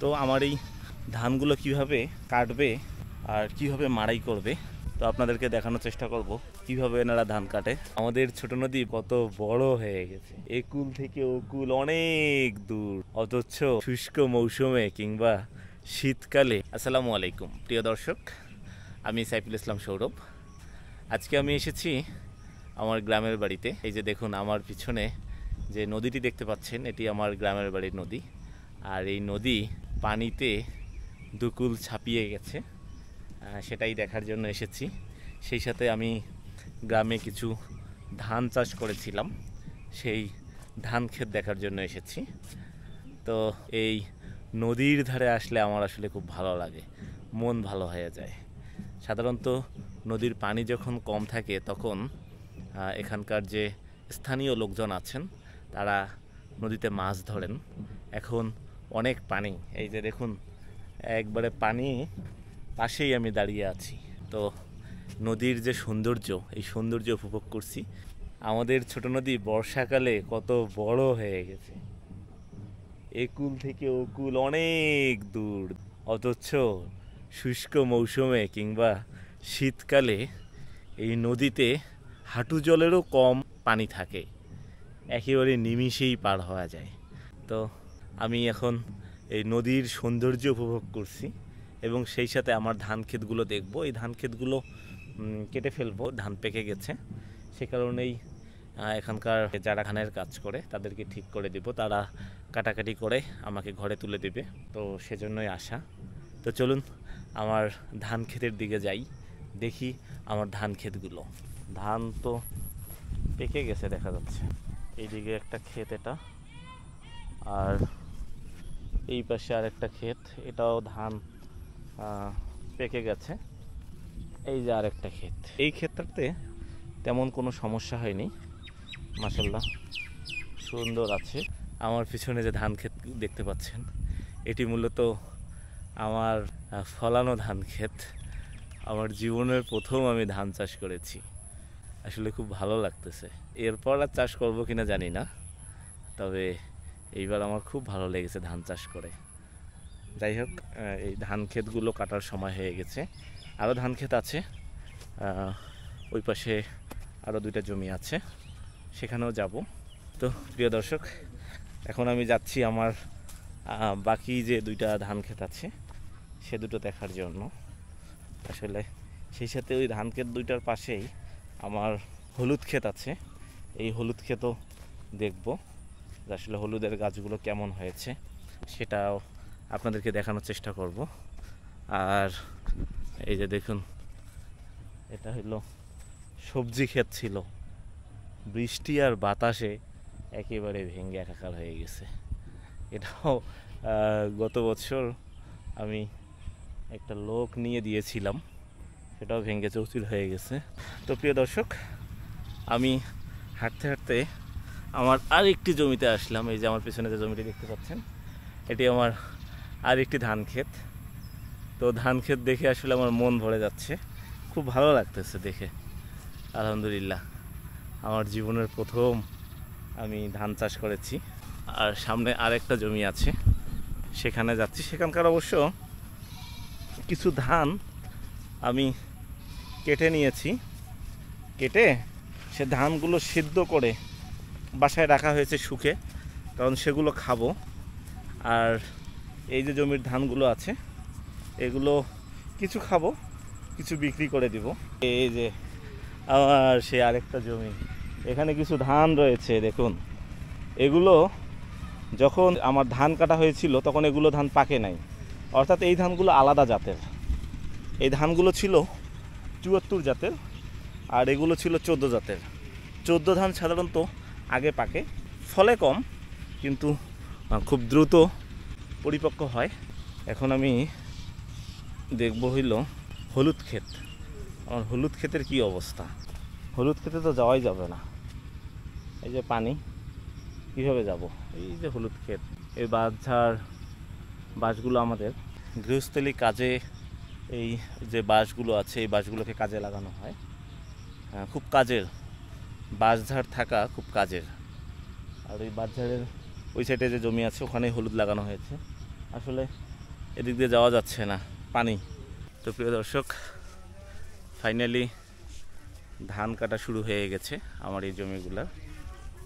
তো আমার এই ধানগুলো কিভাবে কাটবে আর কিভাবে মাড়াই করবে তো আপনাদেরকে দেখানোর চেষ্টা করব কিভাবে এনারা ধান কাটে। আমাদের ছোট নদী কত বড় হয়ে গেছে, একুল থেকে ওকুল অনেক দূর, অথচ শুষ্ক মৌসুমে কিংবা শীতকালে। আসসালামু আলাইকুম প্রিয় দর্শক, আমি সাইফুল ইসলাম সৌরভ। আজকে আমি এসেছি আমার গ্রামের বাড়িতে। এই যে দেখুন আমার পিছনে যে নদীটি দেখতে পাচ্ছেন, এটি আমার গ্রামের বাড়ির নদী। আর এই নদী পানিতে দুকুল ছাপিয়ে গেছে, সেটাই দেখার জন্য এসেছি। সেই সাথে আমি গ্রামে কিছু ধান চাষ করেছিলাম, সেই ধান ক্ষেত দেখার জন্য এসেছি। তো এই নদীর ধারে আসলে আমার আসলে খুব ভালো লাগে, মন ভালো হয়ে যায়। সাধারণত নদীর পানি যখন কম থাকে তখন এখানকার যে স্থানীয় লোকজন আছেন তারা নদীতে মাছ ধরেন। এখন অনেক পানি, এই যে দেখুন একবারে পানি পাশেই আমি দাঁড়িয়ে আছি। তো নদীর যে সৌন্দর্য, এই সৌন্দর্য উপভোগ করছি। আমাদের ছোট নদী বর্ষাকালে কত বড় হয়ে গেছে, একুল থেকে ওকুল অনেক দূর, অথচ শুষ্ক মৌসুমে কিংবা শীতকালে এই নদীতে হাঁটু জলেরও কম পানি থাকে, একেবারে নিমিষেই পার হওয়া যায়। তো আমি এখন এই নদীর সৌন্দর্য উপভোগ করছি এবং সেই সাথে আমার ধান ক্ষেতগুলো দেখব। এই ধান ক্ষেতগুলো কেটে ফেলবো, ধান পেকে গেছে, সে কারণেই এখানকার যারা ধানের কাজ করে তাদেরকে ঠিক করে দেব, তারা কাটাকাটি করে আমাকে ঘরে তুলে দেবে। তো সেজন্যই আসা। তো চলুন আমার ধান ক্ষেতের দিকে যাই, দেখি আমার ধান ক্ষেতগুলো। ধান তো পেকে গেছে দেখা যাচ্ছে, এইদিকে একটা ক্ষেত এটা, আর এই পাশে আর একটা ক্ষেত, এটাও ধান পেকে গেছে। এই যে আরেকটা ক্ষেত, এই ক্ষেতটাতে তেমন কোনো সমস্যা হয়নি, মাশাআল্লাহ সুন্দর আছে। আমার পিছনে যে ধান ক্ষেত দেখতে পাচ্ছেন, এটি মূলত আমার ফলানো ধান ক্ষেত। আমার জীবনের প্রথম আমি ধান চাষ করেছি, আসলে খুব ভালো লাগতেছে। এরপর আর চাষ করবো কিনা জানি না, তবে এইবার আমার খুব ভালো লেগেছে ধান চাষ করে। যাই হোক, এই ধান ক্ষেতগুলো কাটার সময় হয়ে গেছে। আরও ধান ক্ষেত আছে, ওই পাশে আরও দুইটা জমি আছে, সেখানেও যাব। তো প্রিয় দর্শক, এখন আমি যাচ্ছি আমার বাকি যে দুইটা ধান ক্ষেত আছে সে দুটো দেখার জন্য। আসলে সেই সাথে ওই ধান ক্ষেত দুইটার পাশেই আমার হলুদ ক্ষেত আছে, এই হলুদ ক্ষেতও দেখব, আসলে হলুদের গাছগুলো কেমন হয়েছে সেটাও আপনাদেরকে দেখানোর চেষ্টা করব। আর এই যে দেখুন, এটা হলো সবজি ক্ষেত ছিল, বৃষ্টি আর বাতাসে একেবারে ভেঙে একাকার হয়ে গেছে। এটাও গত বছর আমি একটা লোক নিয়ে দিয়েছিলাম, সেটাও ভেঙে চৌচির হয়ে গেছে। তো প্রিয় দর্শক, আমি হাঁটতে হাঁটতে আমার আরেকটি জমিতে আসলাম। এই যে আমার পেছনে যে জমিটি দেখতে পাচ্ছেন, এটি আমার আরেকটি ধান ক্ষেত। তো ধান ক্ষেত দেখে আসলে আমার মন ভরে যাচ্ছে, খুব ভালো লাগতেছে দেখে। আলহামদুলিল্লাহ, আমার জীবনের প্রথম আমি ধান চাষ করেছি। আর সামনে আরেকটা জমি আছে, সেখানে যাচ্ছি। সেখানকার অবশ্য কিছু ধান আমি কেটে নিয়েছি, কেটে সে ধানগুলো সিদ্ধ করে বাসায় রাখা হয়েছে শুকে, কারণ সেগুলো খাবো। আর এই যে জমির ধানগুলো আছে, এগুলো কিছু খাবো, কিছু বিক্রি করে দিব। এই যে আমার সে আরেকটা জমি, এখানে কিছু ধান রয়েছে দেখুন। এগুলো যখন আমার ধান কাটা হয়েছিল তখন এগুলো ধান পাকে নাই, অর্থাৎ এই ধানগুলো আলাদা জাতের। এই ধানগুলো ছিল ৭৪ জাতের, আর এগুলো ছিল ১৪ জাতের। ১৪ ধান সাধারণত আগে পাকে, ফলে কম, কিন্তু খুব দ্রুত পরিপক্ক হয়। এখন আমি দেখব হইল হলুদ ক্ষেত। আমার হলুদ ক্ষেতের কি অবস্থা, হলুদ ক্ষেতে তো যাওয়াই যাবে না, এই যে পানি, কীভাবে যাব? এই যে হলুদ ক্ষেত, এই বাঁশঝাড়, বাঁশগুলো আমাদের গৃহস্থলী কাজে, এই যে বাঁশগুলো আছে এই বাঁশগুলোকে কাজে লাগানো হয়, খুব কাজের। বাঁশঝাড় থাকা খুব কাজের। আর ওই বাঁশঝাড়ের ওই সাইডে যে জমি আছে ওখানে হলুদ লাগানো হয়েছে। আসলে এদিক দিয়ে যাওয়া যাচ্ছে না, পানি। তো প্রিয় দর্শক, ফাইনালি ধান কাটা শুরু হয়ে গেছে আমার এই জমিগুলো।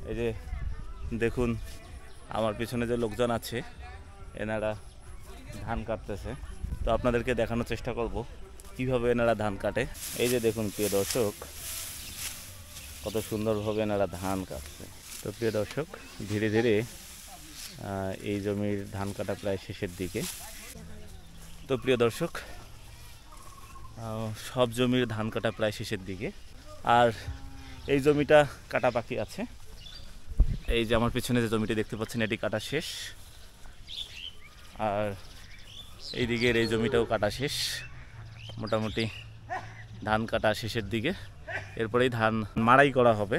এই যে দেখুন আমার পিছনে যে লোকজন আছে এনারা ধান কাটতেছে। তো আপনাদেরকে দেখানোর চেষ্টা করব কিভাবে এনারা ধান কাটে। এই যে দেখুন প্রিয় দর্শক, কত সুন্দরভাবে এনারা ধান কাটছে। তো প্রিয় দর্শক, ধীরে ধীরে এই জমির ধান কাটা প্রায় শেষের দিকে। তো প্রিয় দর্শক, সব জমির ধান কাটা প্রায় শেষের দিকে, আর এই জমিটা কাটা বাকি আছে। এই যে আমার পিছনে যে জমিটি দেখতে পাচ্ছেন এটি কাটা শেষ, আর এই দিকের এই জমিটাও কাটা শেষ। মোটামুটি ধান কাটা শেষের দিকে, এরপরেই ধান মাড়াই করা হবে।